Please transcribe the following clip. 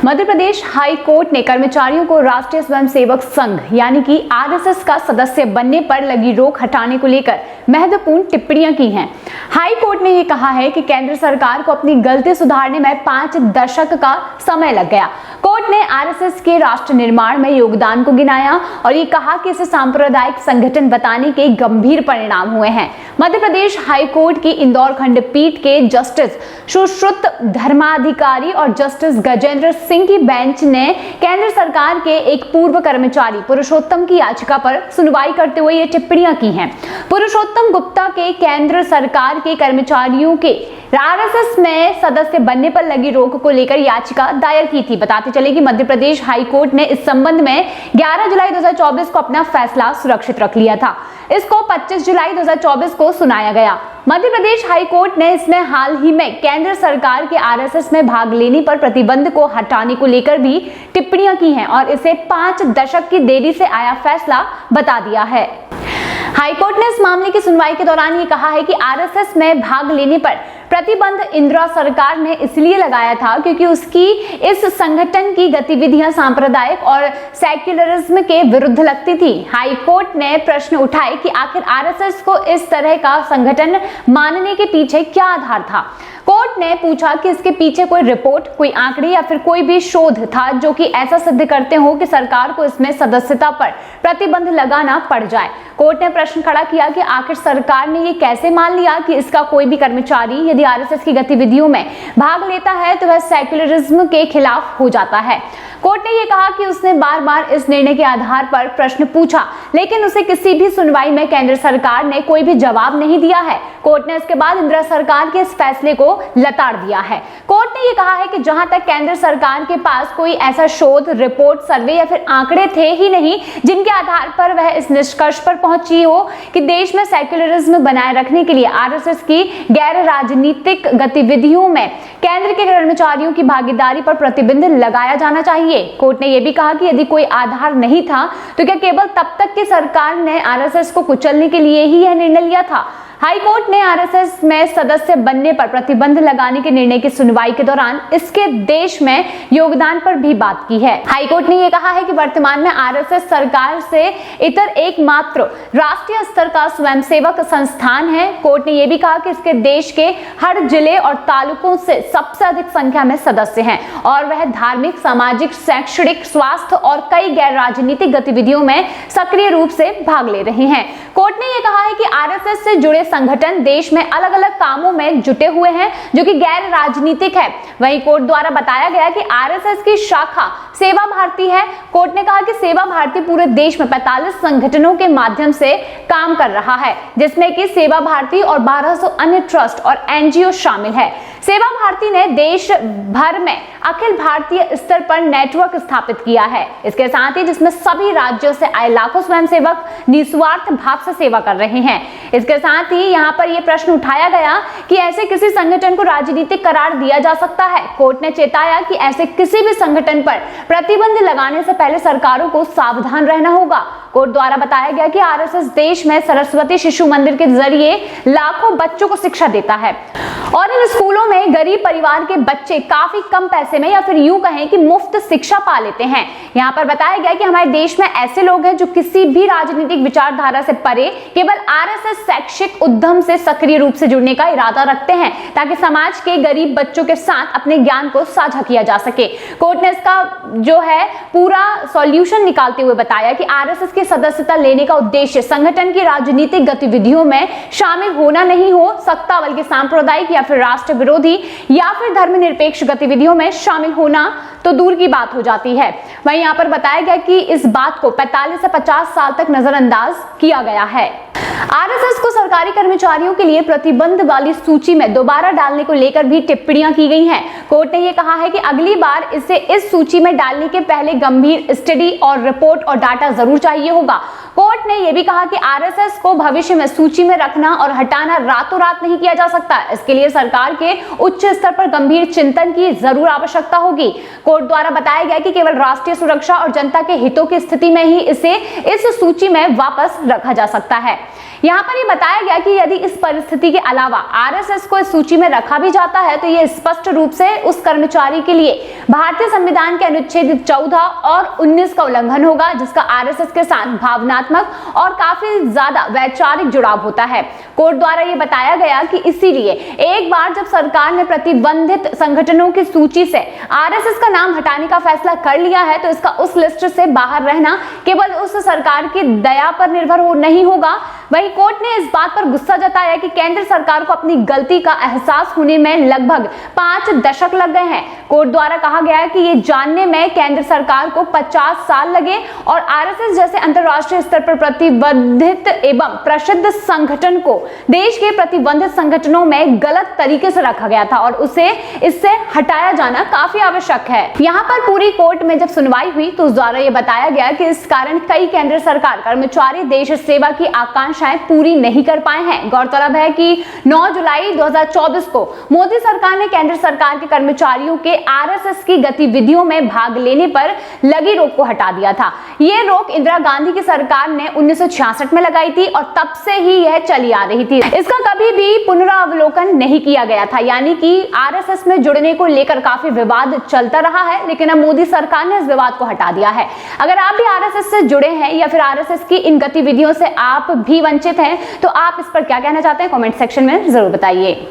Madhya Pradesh high court ने कर्मचारियों को राष्ट्रीय स्वयंसेवक संघ यानी कि आरएसएस का सदस्य बनने पर लगी रोक हटाने को लेकर महत्वपूर्ण टिप्पणियां की हैं। हाई कोर्ट ने यह कहा है कि केंद्र सरकार को अपनी गलती सुधारने में 5 दशक का समय लग गया। कोर्ट ने आरएसएस के राष्ट्र निर्माण में योगदान को गिनाया और ये कहा कि इसे सांप्रदायिक संगठन बताने के गंभीर परिणाम हुए हैं। मध्य प्रदेश हाई कोर्ट की इंदौर खंडपीठ के जस्टिस सुश्रुत धर्माधिकारी और जस्टिस गजेंद्र सिंह की बेंच ने केंद्र सरकार के एक पूर्व कर्मचारी पुरुषोत्तम की याचिका पर सुनवाई करते हुए ये टिप्पणियां की हैं। पुरुषोत्तम गुप्ता के केंद्र सरकार के कर्मचारियों के आरएसएस में सदस्य बनने पर लगी रोक को लेकर याचिका दायर की थी। बताते चले कि मध्य प्रदेश हाई कोर्ट ने इस संबंध में 11 जुलाई 2024 को अपना फैसला सुरक्षित रख लिया था। इसको 25 जुलाई 2024 को सुनाया गया। मध्य प्रदेश हाई कोर्ट ने इसमें हाल ही में केंद्र सरकार के आरएसएस में भाग लेने पर प्रतिबंध को हटाने को लेकर भी टिप्पणियां की हैं और इसे 5 दशक की देरी से आया फैसला बता दिया है। हाईकोर्ट ने इस मामले की सुनवाई के दौरान ये कहा है कि आरएसएस में भाग लेने पर प्रतिबंध इंदिरा सरकार ने इसलिए लगाया था क्योंकि उसकी इस संगठन की गतिविधियां सांप्रदायिक और सेक्युलरिज्म के विरुद्ध लगती थी। हाईकोर्ट ने प्रश्न उठाए कि आखिर आरएसएस को इस तरह का संगठन मानने के पीछे क्या आधार था। कोर्ट ने पूछा कि इसके पीछे कोई रिपोर्ट, कोई आंकड़े या फिर कोई भी शोध था जो कि ऐसा सिद्ध करते हो कि सरकार को इसमें सदस्यता पर प्रतिबंध लगाना पड़ जाए। कोर्ट ने प्रश्न खड़ा किया कि आखिर सरकार ने ये कैसे मान लिया कि इसका कोई भी कर्मचारी यदि आरएसएस की गतिविधियों में भाग लेता है तो वह सेक्युलरिज्म के खिलाफ हो जाता है। कोर्ट ने यह कहा कि उसने बार बार इस निर्णय के आधार पर प्रश्न पूछा, लेकिन उसे किसी भी सुनवाई में केंद्र सरकार ने कोई भी जवाब नहीं दिया है। कोर्ट ने इसके बाद इंदिरा सरकार के इस फैसले को लताड़ दिया है। कोर्ट ने यह कहा है कि जहां तक केंद्र सरकार के पास कोई ऐसा शोध, रिपोर्ट, सर्वे या फिर आंकड़े थे ही नहीं जिनके आधार पर वह इस निष्कर्ष पर पहुंची हो कि देश में सेक्युलरिज्म बनाए रखने के लिए आरएसएस की गैर राजनीतिक गतिविधियों में केंद्र के कर्मचारियों की भागीदारी पर प्रतिबंध लगाया जाना चाहिए। कोर्ट ने यह भी कहा कि यदि कोई आधार नहीं था तो क्या केवल तब तक की सरकार ने आरएसएस को कुचलने के लिए ही यह निर्णय लिया था। हाई कोर्ट ने आरएसएस में सदस्य बनने पर प्रतिबंध लगाने के निर्णय की सुनवाई के दौरान इसके देश में योगदान पर भी बात की है। हाई कोर्ट ने यह कहा है कि वर्तमान में आरएसएस सरकार से इतर एकमात्र राष्ट्रीय स्तर का स्वयंसेवक संस्थान है। कोर्ट ने यह भी कहा कि इसके देश के हर जिले और तालुकों से सबसे अधिक संख्या में सदस्य हैं और वह धार्मिक, सामाजिक, शैक्षणिक, स्वास्थ्य और कई गैर राजनीतिक गतिविधियों में सक्रिय रूप से भाग ले रहे हैं। कोर्ट ने यह कहा है कि आरएसएस से जुड़े संगठन देश में अलग अलग कामों में जुटे हुए हैं जो कि गैर राजनीतिक है। वहीं कोर्ट द्वारा बताया गया कि आरएसएस की शाखा सेवा भारती है। कोर्ट ने कहा कि सेवा भारती पूरे देश में 45 संगठनों के माध्यम से काम कर रहा है, जिसमें कि सेवा भारती और 1200 अन्य ट्रस्ट और एनजीओ शामिल है। सेवा भारती ने देश भर में अखिल भारतीय स्तर पर नेटवर्क स्थापित किया है। इसके साथ ही जिसमें सभी राज्यों से आए लाखों स्वयंसेवक निस्वार्थ भाव से सेवा कर रहे हैं। इसके साथ ही यहाँ पर यह प्रश्न उठाया गया कि ऐसे किसी संगठन को राजनीतिक करार दिया जा सकता है। कोर्ट ने चेताया कि ऐसे किसी भी संगठन पर प्रतिबंध लगाने से पहले सरकारों को सावधान रहना होगा। कोर्ट द्वारा बताया गया कि आरएसएस देश में सरस्वती शिशु मंदिर के जरिए लाखों बच्चों को शिक्षा देता है और इन स्कूलों में गरीब परिवार के बच्चे काफी कम पैसे में या फिर यूं कहें कि मुफ्त शिक्षा पा लेते हैं। यहाँ पर बताया गया कि हमारे देश में ऐसे लोग हैं जो किसी भी राजनीतिक विचारधारा से परे केवल आरएसएस शैक्षिक उद्यम से सक्रिय रूप से जुड़ने का इरादा रखते हैं ताकि समाज के गरीब बच्चों के साथ अपने ज्ञान को साझा किया जा सके। कोर्ट ने इसका जो है पूरा सॉल्यूशन निकालते हुए बताया कि आरएसएस की सदस्यता लेने का उद्देश्य संगठन की राजनीतिक गतिविधियों में शामिल होना नहीं हो सकता, बल्कि सांप्रदायिक या फिर राष्ट्र विरोधी या फिर धर्मनिरपेक्ष गतिविधियों में शामिल होना तो दूर की बात हो जाती है। वहीं यहाँ पर बताया गया कि इस बात को 45 से 50 साल तक नजरअंदाज किया गया है। आरएसएस को सरकारी कर्मचारियों के लिए प्रतिबंध वाली सूची में दोबारा डालने को लेकर भी टिप्पणियां की गई हैं। कोर्ट ने यह कहा है कि अगली बार इसे इस सूची में डालने के पहले गंभीर स्टडी और रिपोर्ट और डाटा जरूर चाहिए होगा। कोर्ट ने यह भी कहा कि आरएसएस को भविष्य में सूची में रखना और हटाना रातों रात नहीं किया जा सकता। इसके लिए सरकार के उच्च स्तर पर गंभीर चिंतन की जरूर आवश्यकता होगी। कोर्ट द्वारा बताया गया कि केवल राष्ट्रीय सुरक्षा और जनता के हितों की स्थिति में ही इसे इस सूची में वापस रखा जा सकता है। यहाँ पर ये बताया गया कि यदि इस परिस्थिति के अलावा आरएसएस को इस सूची में रखा भी जाता है तो ये स्पष्ट रूप से उस कर्मचारी के लिए भारतीय संविधान के अनुच्छेद 14 और 19 का उल्लंघन होगा, जिसका आरएसएस के साथ भावनात्मक और काफी ज्यादा वैचारिक जुड़ाव होता है। कोर्ट द्वारा ये बताया गया कि इसीलिए एक बार जब सरकार ने प्रतिबंधित संगठनों की सूची से आरएसएस का नाम हटाने का फैसला कर लिया है तो इसका उस लिस्ट से बाहर रहना केवल उस सरकार की दया पर निर्भर नहीं होगा। वहीं कोर्ट ने इस बात पर गुस्सा जताया कि केंद्र सरकार को अपनी गलती का एहसास होने में लगभग 5 दशक लग गए हैं। कोर्ट द्वारा कहा गया है कि ये जानने में केंद्र सरकार को 50 साल लगे और आरएसएस जैसे अंतर्राष्ट्रीय स्तर पर प्रतिबंधित एवं प्रसिद्ध संगठन को देश के प्रतिबंधित संगठनों में गलत तरीके से रखा गया था और उसे इससे हटाया जाना काफी आवश्यक है। यहाँ पर पूरी कोर्ट में जब सुनवाई हुई तो उस द्वारा ये बताया गया कि इस कारण कई केंद्र सरकार कर्मचारी देश सेवा की आकांक्षाएं पूरी नहीं कर पाए हैं। गौरतलब है कि 9 जुलाई 2024 को मोदी सरकार ने केंद्र सरकार के कर्मचारियों के आरएसएस की गतिविधियों में भाग लेने पर लगी रोक को हटा दिया था। ये रोक इंदिरा गांधी की सरकार ने 1966 में लगाई थी और तब से ही यह चली आ रही थी। इसका कभी भी पुनरावलोकन नहीं किया गया था, यानी कि आरएसएस में जुड़ने को लेकर काफी विवाद चलता रहा है, लेकिन अब मोदी सरकार ने इस विवाद को हटा दिया है। अगर आप भी आरएसएस से जुड़े हैं या फिर आरएसएस की इन गतिविधियों से आप भी वंचित हैं तो आप इस पर क्या कहना चाहते हैं कमेंट सेक्शन में जरूर बताइए।